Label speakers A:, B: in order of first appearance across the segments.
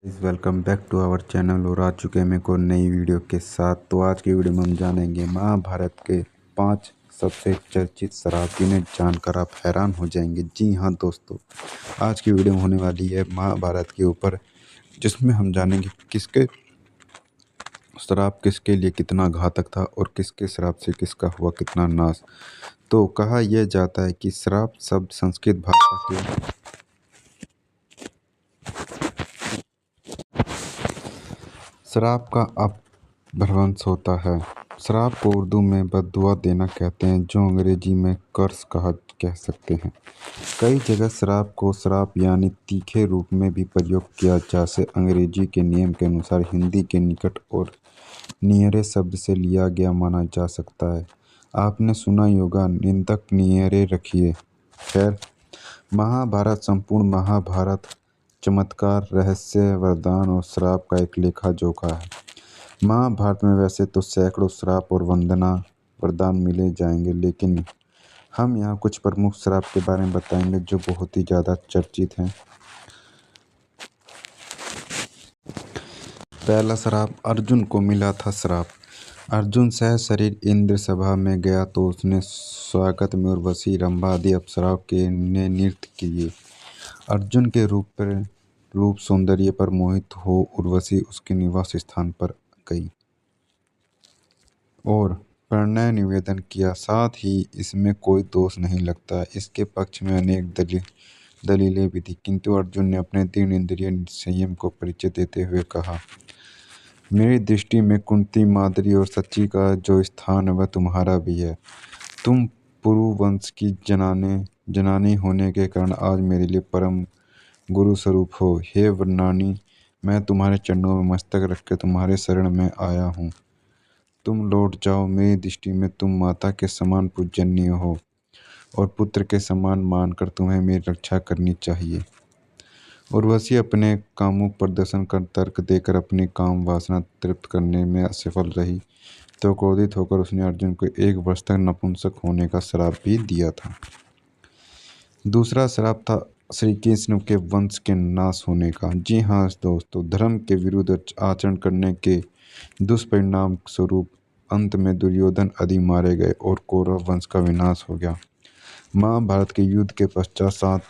A: Welcome back to our channel और आ चुके हैं एक और नई वीडियो के साथ। तो आज की वीडियो में हम जानेंगे महाभारत के 5 सबसे चर्चित शराब जिन्हें जानकर आप हैरान हो जाएंगे। जी हाँ दोस्तों, आज की वीडियो होने वाली है महाभारत के ऊपर, जिसमें हम जानेंगे किसके शराब किसके लिए कितना घातक था और किसके शराब से किसका हुआ कितना नाश। तो कहा यह जाता है कि शराब शब्द संस्कृत भाषा के शराब का अपभ्रंश होता है। शराब को उर्दू में बद्दुआ देना कहते हैं, जो अंग्रेजी में कर्स कह सकते हैं। कई जगह शराब को शराब यानी तीखे रूप में भी प्रयोग किया, जैसे अंग्रेजी के नियम के अनुसार हिंदी के निकट और नियरे शब्द से लिया गया माना जा सकता है। आपने सुना ही होगा, निंदक नियरे रखिए। खैर, महाभारत संपूर्ण महाभारत चमत्कार, रहस्य, वरदान और श्राप का एक लेखा जोखा है। महाभारत में वैसे तो सैकड़ों श्राप और वरदान मिले जाएंगे, लेकिन हम यहाँ कुछ प्रमुख श्राप के बारे में बताएंगे जो बहुत ही ज़्यादा चर्चित हैं। पहला श्राप, अर्जुन को मिला था श्राप। अर्जुन सह शरीर इंद्र सभा में गया तो उसने स्वागत में उर्वशी, रंभा आदि अप्सराओं के ने नृत्य किए। अर्जुन के रूप सौंदर्य पर मोहित हो उर्वशी उसके निवास स्थान पर गई और प्रणय निवेदन किया। साथ ही इसमें कोई दोष नहीं लगता। इसके पक्ष में अनेक दलीलें भी थी, किंतु अर्जुन ने अपने दृढ़ इंद्रिय संयम को परिचय देते हुए कहा, मेरी दृष्टि में कुंती, माद्री और सची का जो स्थान है वह तुम्हारा भी है। तुम पुरु वंश की जनानी होने के कारण आज मेरे लिए परम गुरु स्वरूप हो। हे वर्णानी, मैं तुम्हारे चरणों में मस्तक रख के तुम्हारे शरण में आया हूँ। तुम लौट जाओ। मेरी दृष्टि में तुम माता के समान पूजनीय हो और पुत्र के समान मानकर तुम्हें मेरी रक्षा करनी चाहिए। उर्वशी अपने कामुक प्रदर्शन का तर्क देकर अपनी काम वासना तृप्त करने में असफल रही तो क्रोधित होकर उसने अर्जुन को 1 वर्ष तक नपुंसक होने का श्राप भी दिया था। दूसरा श्राप था श्री कृष्ण के वंश के नाश होने का। जी हाँ दोस्तों, धर्म के विरुद्ध आचरण करने के दुष्परिणाम स्वरूप अंत में दुर्योधन आदि मारे गए और कौरव वंश का विनाश हो गया। महाभारत के युद्ध के पश्चात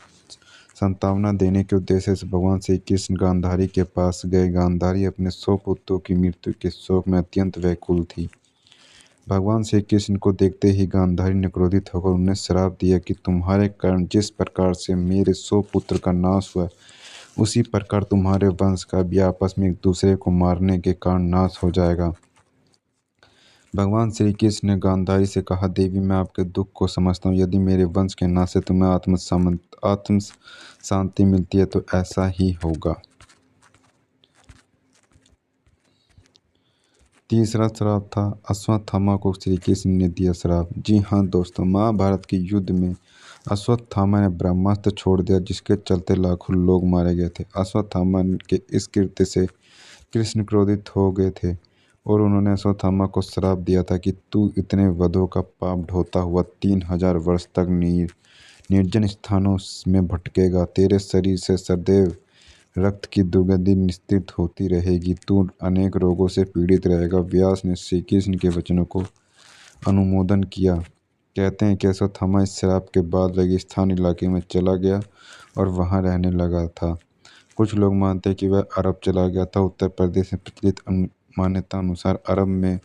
A: सांत्वना देने के उद्देश्य से भगवान श्री कृष्ण गांधारी के पास गए। गांधारी अपने 100 पुत्रों की मृत्यु के शोक में अत्यंत व्याकुल थी। भगवान श्री कृष्ण को देखते ही गांधारी ने क्रोधित होकर उन्हें श्राप दिया कि तुम्हारे कारण जिस प्रकार से मेरे 100 पुत्र का नाश हुआ, उसी प्रकार तुम्हारे वंश का भी आपस में एक दूसरे को मारने के कारण नाश हो जाएगा। भगवान श्री कृष्ण ने गांधारी से कहा, देवी, मैं आपके दुख को समझता हूँ। यदि मेरे वंश के नाश से तुम्हें आत्म शांति मिलती है तो ऐसा ही होगा। तीसरा श्राप था अश्वत्थामा को श्री कृष्ण ने दिया श्राप। जी हाँ दोस्तों, महाभारत के युद्ध में अश्वत्थामा ने ब्रह्मास्त्र छोड़ दिया, जिसके चलते लाखों लोग मारे गए थे। अश्वत्थामा के इस कृत्य से कृष्ण क्रोधित हो गए थे और उन्होंने अश्वत्थामा को श्राप दिया था कि तू इतने वधों का पाप ढोता हुआ 3000 वर्ष तक निर्जन स्थानों में भटकेगा। तेरे शरीर से सदैव रक्त की दुर्गंधि निस्तित होती रहेगी। तू अनेक रोगों से पीड़ित रहेगा। व्यास ने श्री कृष्ण के वचनों को अनुमोदन किया। कहते हैं कि अश्वत्थामा इस श्राप के बाद रेगिस्तान इलाके में चला गया और वहां रहने लगा था। कुछ लोग मानते हैं कि वह अरब चला गया था। उत्तर प्रदेश में प्रचलित मान्यता अनुसार अरब में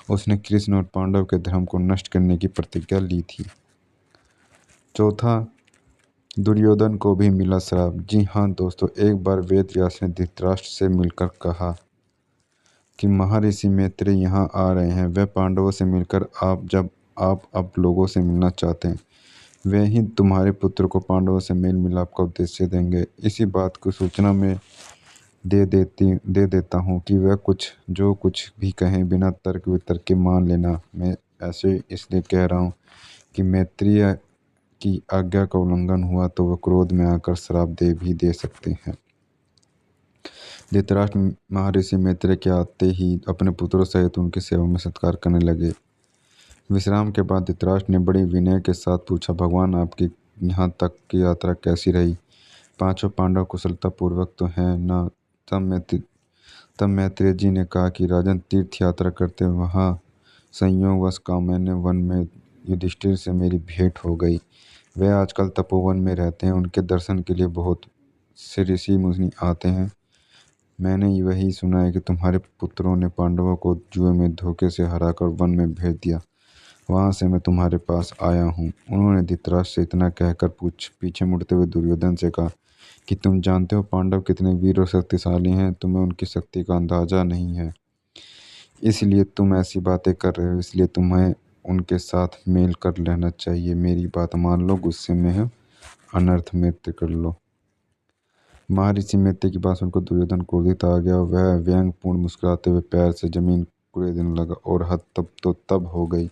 A: उसने कृष्ण और पांडव के धर्म को नष्ट करने की प्रतिज्ञा ली थी। चौथा, दुर्योधन को भी मिला श्राप। जी हाँ दोस्तों, एक बार वेद व्यास ने धृतराष्ट्र से मिलकर कहा कि महर्षि मैत्रेय यहाँ आ रहे हैं। वह पांडवों से मिलकर आप अब लोगों से मिलना चाहते हैं, वे ही तुम्हारे पुत्र को पांडवों से मेल मिलाप का उद्देश्य देंगे। इसी बात को सूचना में दे देता हूँ कि वह जो कुछ भी कहें बिना तर्क वितर्क के मान लेना। मैं ऐसे इसलिए कह रहा हूँ कि मैत्रेय की आज्ञा का उल्लंघन हुआ तो वह क्रोध में आकर श्राप दे सकते हैं। धृतराष्ट्र महर्षि मैत्रेय के आते ही अपने पुत्रों सहित उनकी सेवा में सत्कार करने लगे। विश्राम के बाद धृतराष्ट्र ने बड़ी विनय के साथ पूछा, भगवान, आपकी यहाँ तक की यात्रा कैसी रही? 5 पांडव कुशलता पूर्वक तो हैं ना? तब मैत्रेय जी ने कहा कि राजन, तीर्थ यात्रा करते वहाँ संयोगवश कामायन वन में युधिष्ठिर से मेरी भेंट हो गई। वे आजकल तपोवन में रहते हैं। उनके दर्शन के लिए बहुत से ऋषि मुनि आते हैं। मैंने वही सुना है कि तुम्हारे पुत्रों ने पांडवों को जुए में धोखे से हराकर वन में भेज दिया। वहां से मैं तुम्हारे पास आया हूँ। उन्होंने धृतराष्ट्र से इतना कहकर पीछे मुड़ते हुए दुर्योधन से कहा कि तुम जानते हो पांडव कितने वीर और शक्तिशाली हैं। तुम्हें उनकी शक्ति का अंदाजा नहीं है, इसलिए तुम ऐसी बातें कर रहे हो। इसलिए तुम्हें उनके साथ मेल कर लेना चाहिए। मेरी बात मान लो, गुस्से में है, अनर्थ मृत्यु कर लो। महर्षि मैत्रेय की बात सुनकर दुर्योधन क्रोधित आ गया। वह व्यंग्यपूर्ण मुस्कुराते हुए पैर से जमीन कुरेदने लगा और हद तब हो गई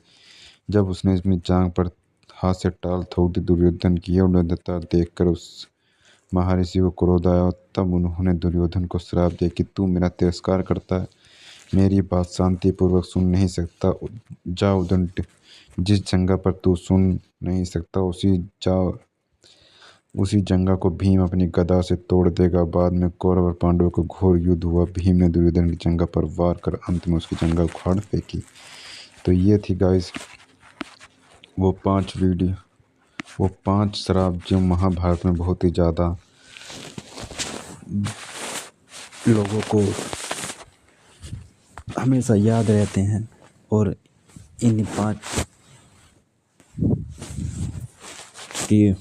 A: जब उसने अपनी जांघ पर हाथ से टाल ठोक दी। दुर्योधन की यह उन्नतता देखकर उस महर्षि को क्रोध आया। तब उन्होंने दुर्योधन को श्राप दिया कि तू मेरा तिरस्कार करता है, मेरी बात शांतिपूर्वक सुन नहीं सकता। जा उदंड, जिस जंगा पर तू सुन नहीं सकता उसी जंगा को भीम अपनी गदा से तोड़ देगा। बाद में कौरव और पांडवों का घोर युद्ध हुआ। भीम ने दुर्योधन की जंगा पर वार कर अंत में उसकी जंगा उखाड़ फेंकी। तो ये थी गाइस वो 5 श्राप जो महाभारत में बहुत ही ज़्यादा लोगों को हमेशा याद रहते हैं। और इन 5 की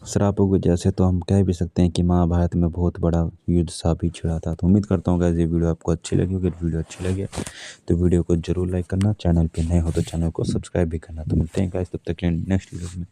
A: श्रापों की वजह से तो हम कह भी सकते हैं कि महाभारत में बहुत बड़ा युद्ध सा भी छिड़ा था। तो उम्मीद करता हूँ गाइस ये वीडियो आपको अच्छी लगी होगी। वीडियो अच्छी लगी तो वीडियो को जरूर लाइक करना, चैनल पे नए हो तो चैनल को सब्सक्राइब भी करना। तो मिलते हैं गाइस तब तक के लिए नेक्स्ट वीडियो में।